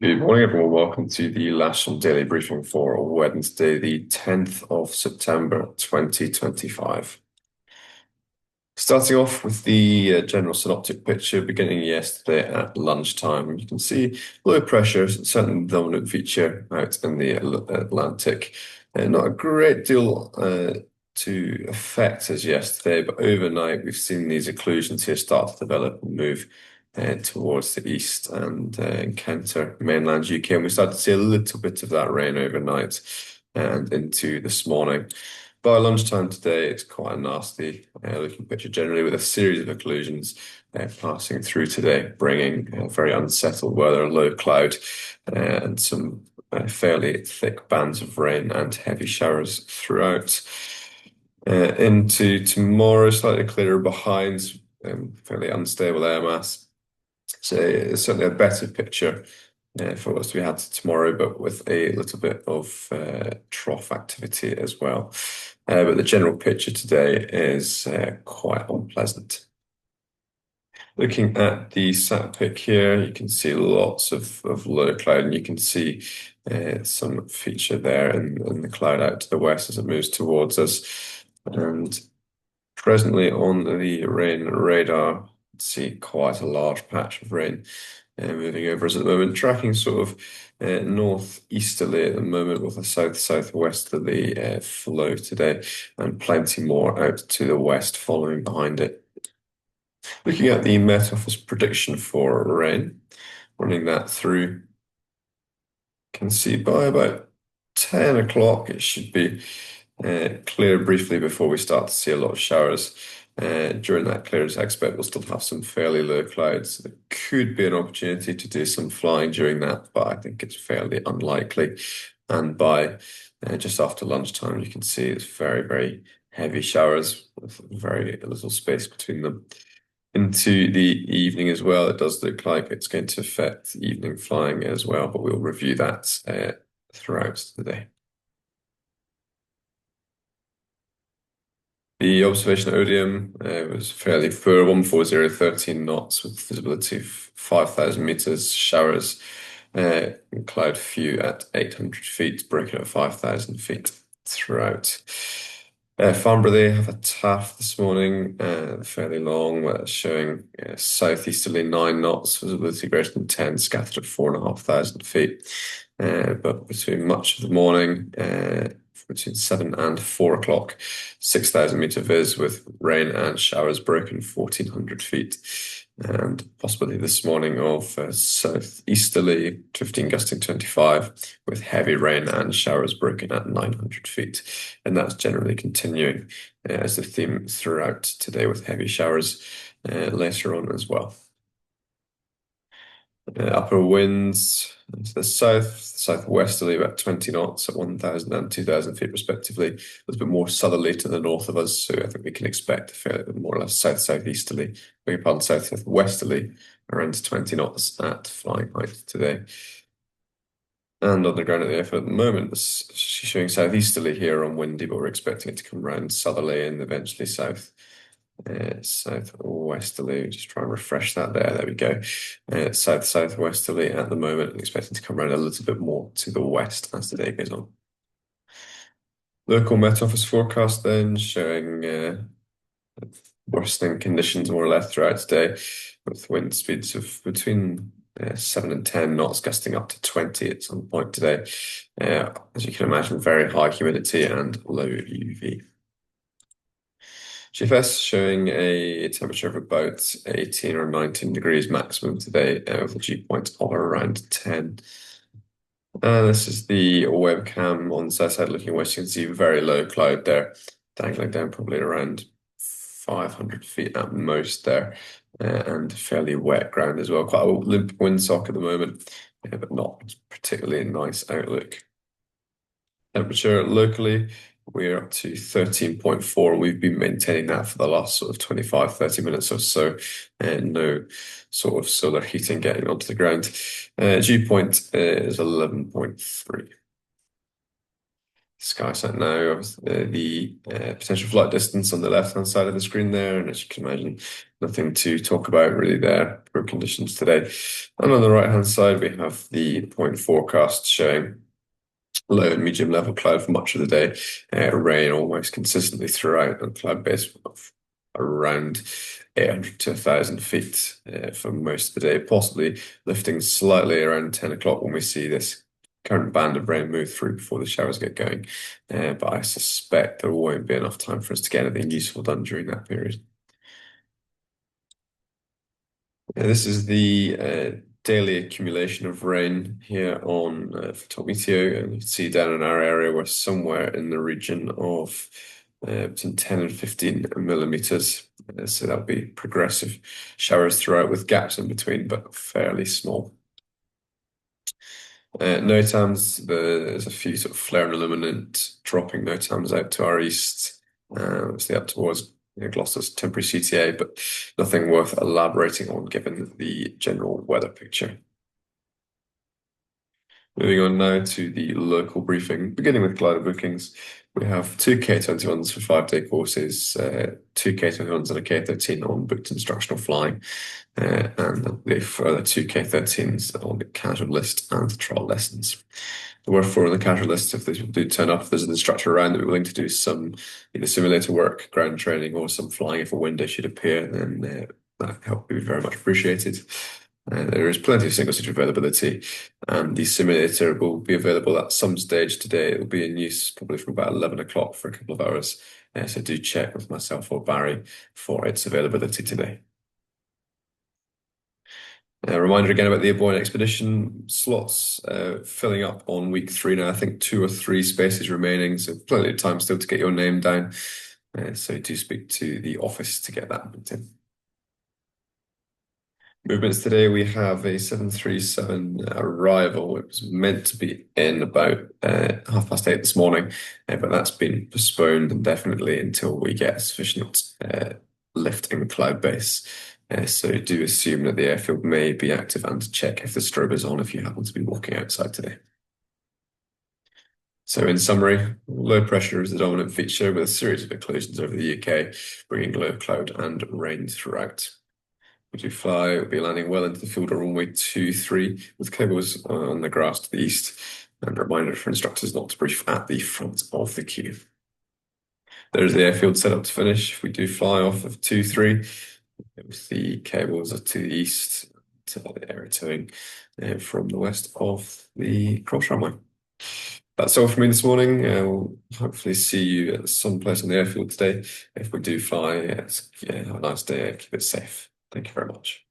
Good morning, everyone. Welcome to the Lasham Daily Briefing for Wednesday, the 10th of September, 2025. Starting off with the general synoptic picture beginning yesterday at lunchtime. You can see low pressure, certainly the dominant feature out in the Atlantic. Not a great deal to affect us yesterday, but overnight we've seen these occlusions here start to develop and move towards the east and encounter mainland UK. And we started to see a little bit of that rain overnight and into this morning. By lunchtime today, it's quite a nasty looking picture generally, with a series of occlusions passing through today, bringing very unsettled weather, low cloud, and some fairly thick bands of rain and heavy showers throughout. Into tomorrow, slightly clearer behind, fairly unstable air mass. So it's certainly a better picture for what's to be had tomorrow, but with a little bit of trough activity as well. But the general picture today is quite unpleasant. Looking at the sat pic here, you can see lots of low cloud, and you can see some feature there in the cloud out to the west as it moves towards us. And presently on the rain radar, see quite a large patch of rain moving over us at the moment, tracking sort of northeasterly at the moment with a south-southwesterly flow today, and plenty more out to the west following behind it. Looking at the Met Office prediction for rain, running that through, can see by about 10 o'clock it should be clear briefly before we start to see a lot of showers. During that clearance, I expect we'll still have some fairly low clouds. There could be an opportunity to do some flying during that, but I think it's fairly unlikely. And by just after lunchtime, you can see it's very, very heavy showers with very little space between them. Into the evening as well, it does look like it's going to affect evening flying as well, but we'll review that throughout the day. The observation Odium was fairly poor, 140, 13 knots with visibility of 5,000 meters, showers, and cloud few at 800 feet, breaking at 5,000 feet throughout. Farnborough, they have a TAF this morning, fairly long, showing southeasterly 9 knots, visibility greater than 10, scattered at 4,500 feet. But between much of the morning, between 7 and 4 o'clock, 6,000 meter viz with rain and showers broken 1,400 feet. And possibility this morning of southeasterly 15 gusting 25 with heavy rain and showers broken at 900 feet. And that's generally continuing as the theme throughout today, with heavy showers later on as well. Upper winds to the southwesterly, about 20 knots at 1,000 and 2,000 feet respectively. A little bit more southerly to the north of us, so I think we can expect a fairly more or less south-southeasterly, beg your pardon, south-southwesterly, around 20 knots at flying height today. And on the ground at the airfield at the moment, it's showing southeasterly here on windy, but we're expecting it to come around southerly and eventually southwesterly. Just try and refresh that there. There we go. Southwesterly at the moment, expecting to come around a little bit more to the west as the day goes on. Local Met Office forecast then showing worsening conditions more or less throughout today, with wind speeds of between 7 and 10 knots, gusting up to 20 at some point today. As you can imagine, very high humidity and low UV. GFS showing a temperature of about 18 or 19 degrees maximum today, with a dew point of around 10. This is the webcam on the south side looking west. You can see very low cloud there, dangling down probably around 500 feet at most there, and fairly wet ground as well. Quite a limp windsock at the moment, but not particularly a nice outlook. Temperature locally, we're up to 13.4, and we've been maintaining that for the last sort of 25, 30 minutes or so, and no sort of solar heating getting onto the ground. Dew point is 11.3. SkySat now of the potential flight distance on the left-hand side of the screen there, and as you can imagine, nothing to talk about really there. Poor conditions today. And on the right-hand side, we have the point forecast showing low and medium level cloud for much of the day. Rain almost consistently throughout, and cloud base of around 800 to 1,000 feet for most of the day, possibly lifting slightly around 10 o'clock when we see this current band of rain move through before the showers get going. But I suspect there won't be enough time for us to get anything useful done during that period. This is the daily accumulation of rain here on Photogmeteo, and you can see down in our area we're somewhere in the region of between 10 and 15 millimeters. So that'll be progressive showers throughout with gaps in between, but fairly small. NOTAMs, there's a few sort of flare and illuminant dropping NOTAMs out to our east, obviously up towards Gloucester's temporary CTA, but nothing worth elaborating on given the general weather picture. Moving on now to the local briefing, beginning with glider bookings. We have two K21s for 5-day courses, two K21s and a K13 on booked instructional flying, and the further two K13s on the casual list and trial lessons. There were four on the casual list. If they do turn up, if there's an instructor around that we're willing to do some either simulator work, ground training, or some flying if a window should appear, then that help would be very much appreciated. There is plenty of single seat availability, and the simulator will be available at some stage today. It will be in use probably from about 11 o'clock for a couple of hours. So do check with myself or Barry for its availability today. A reminder again about the Aboyne expedition slots filling up on week 3 now. I think 2 or 3 spaces remaining, so plenty of time still to get your name down. So do speak to the office to get that booked in. Movements today, we have a 737 arrival. It was meant to be in about 8:30 this morning, but that's been postponed indefinitely until we get sufficient lift in cloud base. So do assume that the airfield may be active, and check if the strobe is on if you happen to be walking outside today. So in summary, low pressure is the dominant feature with a series of inclusions over the UK, bringing low cloud and rain throughout. We do fly, we'll be landing well into the field of runway 23 with cables on the grass to the east, and a reminder for instructors not to brief at the front of the queue. There's the airfield set up to finish. We do fly off of 23 with the cables to the east to the area towing from the west of the cross runway. That's all from me this morning. We'll hopefully see you at some place on the airfield today. If we do fly, have a nice day. Keep it safe. Thank you very much.